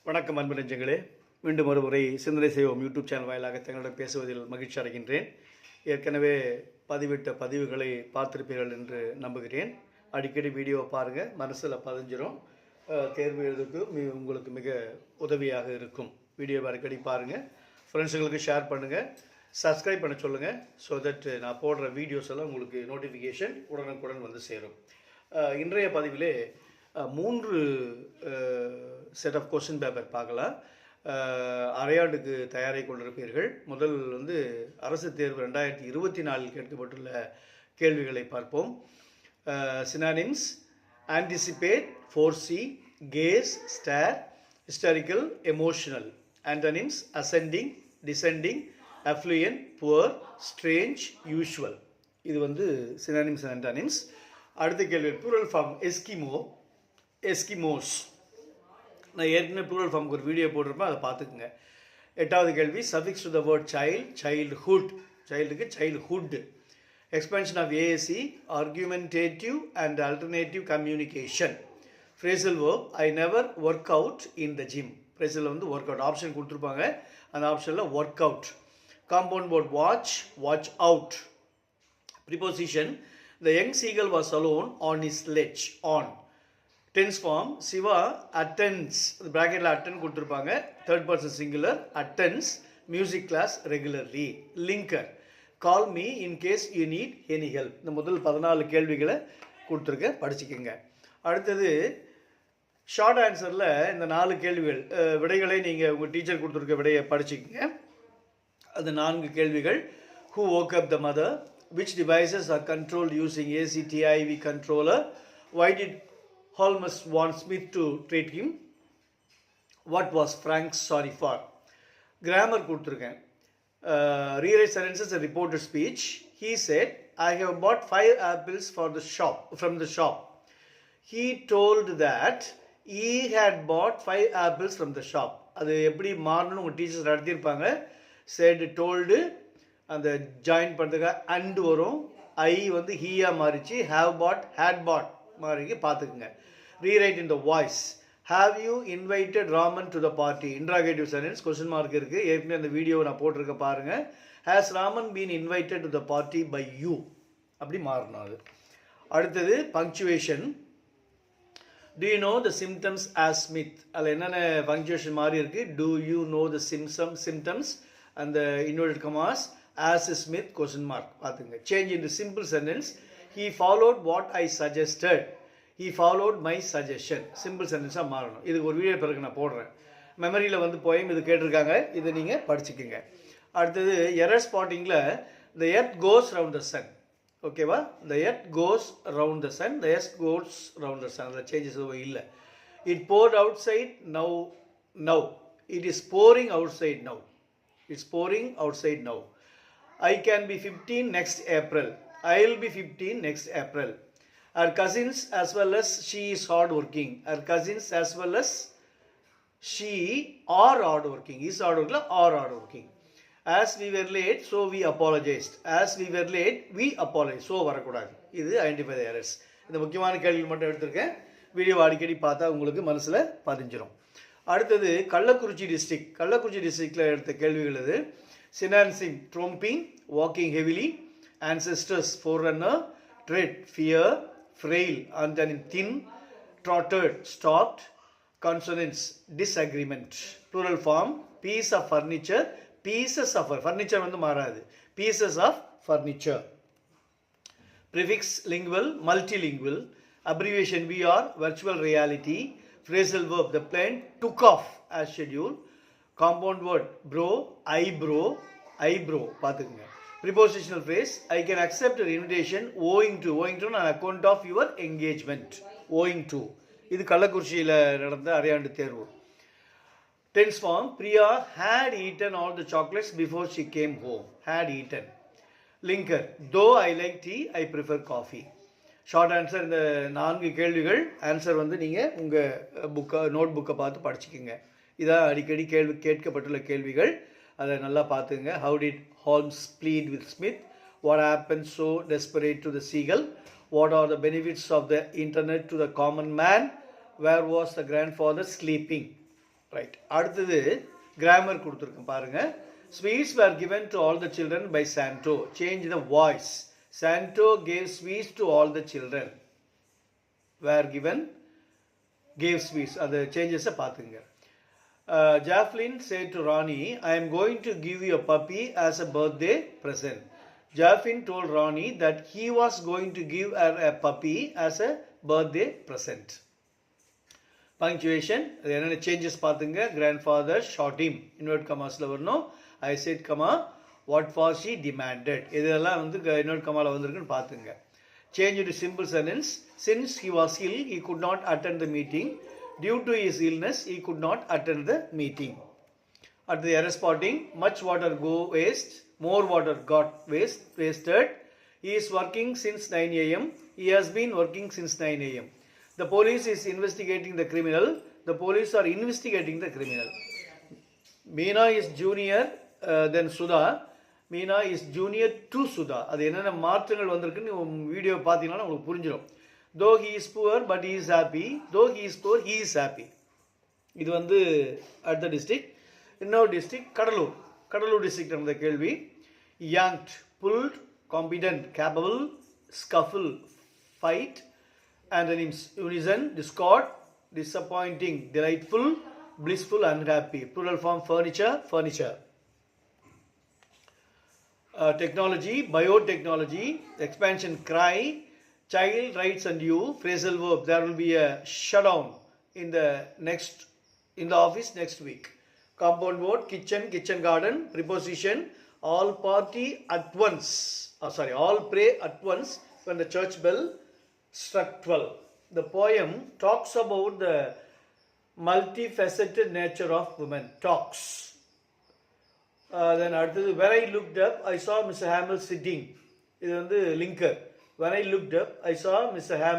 வணக்கம் அன்பு நெஞ்சங்களே, மீண்டும் ஒரு முறை சிந்தனை செய்வோம் யூடியூப் சேனல் வாயிலாக தங்களிடம் பேசுவதில் மகிழ்ச்சி அடைகின்றேன். ஏற்கனவே பதிவிட்ட பதிவுகளை பார்த்திருப்பீர்கள் என்று நம்புகிறேன். அடிக்கடி வீடியோவை பாருங்கள், மனசில் பதிஞ்சிரும். தேர்வு எழுதுக்கு உங்களுக்கு மிக உதவியாக இருக்கும். வீடியோவை அடிக்கடி பாருங்கள், ஃப்ரெண்ட்ஸுங்களுக்கு ஷேர் பண்ணுங்கள், சப்ஸ்கிரைப் பண்ண சொல்லுங்கள். ஸோ தட் நான் போடுற வீடியோஸ் எல்லாம் உங்களுக்கு நோட்டிஃபிகேஷன் உடனுக்குடன் வந்து சேரும். இன்றைய பதிவிலே 3 செட் ஆஃப் கொஸ்டின் பேப்பர் பார்க்கலாம். அரையாண்டுக்கு தயாராகி கொண்டிருப்பீர்கள். முதல் அரசு தேர்வு 2024 கேட்கப்பட்டுள்ள கேள்விகளை பார்ப்போம். Synonyms: anticipate, foresee, gaze, stare, historical, emotional. Antonyms: ascending, descending, affluent, poor, strange, usual. இது சினானிம்ஸ் அண்ட் ஆண்டனிம்ஸ். அடுத்த கேள்வி ப்ளூரல் ஃபார்ம் எஸ்கிமோஸ். நான் ஏற்கனவே ப்ளூரல் ஃபார்முக்கு ஒரு வீடியோ போட்டிருப்பேன், அதை பார்த்துக்குங்க. 8வது கேள்வி suffix to the word childhood. சைல்டுக்கு childhood. Expansion of ASC: argumentative and alternative communication. Phrasal verb: I never work out in the gym. Phrasal work out option கொடுத்துருப்பாங்க, அந்த ஆப்ஷனில் work out. Compound word watch out. Preposition: the young seagull was alone on his sledge. On. Tense form: Siva attends, bracketல attend கொடுத்துருப்பாங்க, third person singular, attends music class regularly. Linker: call me in case you need any help. இந்த முதல் 14 கேள்விகளை கொடுத்துருக்க, படிச்சுக்கோங்க. அடுத்தது short ஆன்சரில் இந்த 4 கேள்விகள் விடைகளை நீங்கள் உங்கள் டீச்சர் கொடுத்துருக்க விடையை படிச்சுக்கோங்க. அது 4 கேள்விகள். Who woke up the mother? Which devices are controlled using ACTIV controller? Why did Holmes want Smith to treat him? What was Frank sorry for? Grammar கொடுத்துருக்கேன். Rewrite sentences and reported speech. He said, I have bought 5 apples from the shop. He told that he had bought 5 apples from the shop. அது எப்படி மாறணும்னு உங்கள் teachers நடத்தியிருப்பாங்க. said, told, அந்த join பண்ணுறதுக்காக and வரும். ஐ ஹீயா மாறிச்சு. Have pot, had பாட் மாறிக்கு பார்த்துக்குங்க. Rewrite in the voice. Have you invited Raman to the party? Interrogative sentence, question mark இருக்குது. ஏற்கனவே அந்த வீடியோவை நான் போட்டிருக்க பாருங்கள். Has Raman been invited to the party by you? அப்படி மாறணும் அது. அடுத்தது punctuation. Do you know the symptoms as Smith? அதில் என்னென்ன பங்க்சுவேஷன் மாறி இருக்குது? Do you know the symptoms, அந்த inverted commas, as Smith question mark பார்த்துங்க. Change in the simple sentence. he followed what I suggested. he followed my suggestion. Simple சென்டென்ஸாக மாறணும். இதுக்கு ஒரு வீடியோ பிறகு நான் போடுறேன். மெமரியில் போயம் இது கேட்டிருக்காங்க, இதை நீங்கள் படிச்சுக்கோங்க. அடுத்தது error ஸ்பாட்டிங்கில் the earth goes round the sun. ஓகேவா? the earth goes round the sun, the earth goes round the sun. அதில் சேஞ்சஸ் எதுவும் இல்லை. it poured outside now. it is pouring outside now. it's pouring outside now. I can be 15 next April. I will be 15 next April. Her cousins as well as she is hard working. Her cousins as well as she are hard working. Is hard working or hard working. As we were late, so we apologized. As we were late, we apologized. So வரக்கூடாது. இது identify the errors. இந்த முக்கியமான கேள்விகள் மட்டும் எடுத்திருக்கேன். Video அடிக்கடி பார்த்தா உங்களுக்கு மனசில் பதிஞ்சிரும். அடுத்தது கள்ளக்குறிச்சி டிஸ்ட்ரிக்டில் எடுத்த கேள்விகள் இது. Synonym: tromping, walking heavily. Ancestors: forerunner. Tread: fear. Frail: antonym: thin. Trotted: stopped. Consonants: disagreement. Plural form: piece of furniture. Pieces of furniture மாறாது. Pieces of furniture. Prefix: lingual, multilingual. Abbreviation: VR, virtual reality. Phrasal verb: the plane took off as scheduled. Compound word: bro, eyebrow பார்த்துக்குங்க. Prepositional phrase: I can accept an invitation owing to an account of your engagement. owing to. இது கள்ளக்குறிச்சியில் நடந்த அரையாண்டு தேர்வு. Tense form: Priya had eaten all the chocolates before she came home. had eaten. Linker: though I like tea, I prefer coffee. Short answer. இந்த 4 கேள்விகள் answer நீங்கள் உங்கள் note புக்கை பார்த்து படிச்சுக்கிங்க. இதான் அடிக்கடி கேட்கப்பட்டுள்ள கேள்விகள், அதை நல்லா பார்த்துங்க. How did Holmes plead with Smith? What happened so desperate to the seagull? What are the benefits of the internet to the common man? Where was the grandfather sleeping? Right. அடுத்தது grammar கொடுத்துருக்கேன் பாருங்கள். Sweets were given to all the children by Santo. Change the voice. Santo gave sweets to all the children. Were given, gave sweets. அது சேஞ்சஸை பார்த்துங்க. Jacqueline said to Ronnie, I am going to give you a puppy as a birthday present. Jacqueline told Ronnie that he was going to give her a puppy as a birthday present. Punctuation, அது என்னென்ன changes பார்த்துங்க. Grandfather shot him. Inward commasல வரணும். I said, comma, what was she demanded. இதெல்லாம் வந்து inward commaல வந்திருக்குன்னு பார்த்துங்க. Change to simple sentence. Since he was ill, he could not attend the meeting. Due to his illness, he could not attend the meeting. At the error spotting, much water go waste, more water got wasted. He is working since 9 a.m. He has been working since 9 a.m. The police is investigating the criminal. The police are investigating the criminal. Meena is junior than Sudha. Meena is junior to Sudha. அது என்னென்ன மாற்றங்கள் வந்திருக்குன்னு video பார்த்தீங்கன்னா உங்களுக்கு புரிஞ்சிடும். Though he is poor, but he is happy. Though he is poor, he is happy. இது வந்து at the district. இன்னொரு district கடலூர் district அந்த கேள்வி. Yanked, pulled, competent, capable, scuffle, fight, antonyms: unison, discord, disappointing, delightful, blissful, unhappy. Plural form furniture. Technology, biotechnology, expansion, cry, child, rights and you, phrasal verb. There will be a shutdown in the office next week. Compound word, kitchen garden. Preposition, all party at once. All pray at once when the church bell struck 12. The poem talks about the multifaceted nature of women. Talks. Then அடுத்தது, when I looked up, I saw Mr. Hamill sitting. இது வந்து linker. When I looked up, I saw Mr. Hamill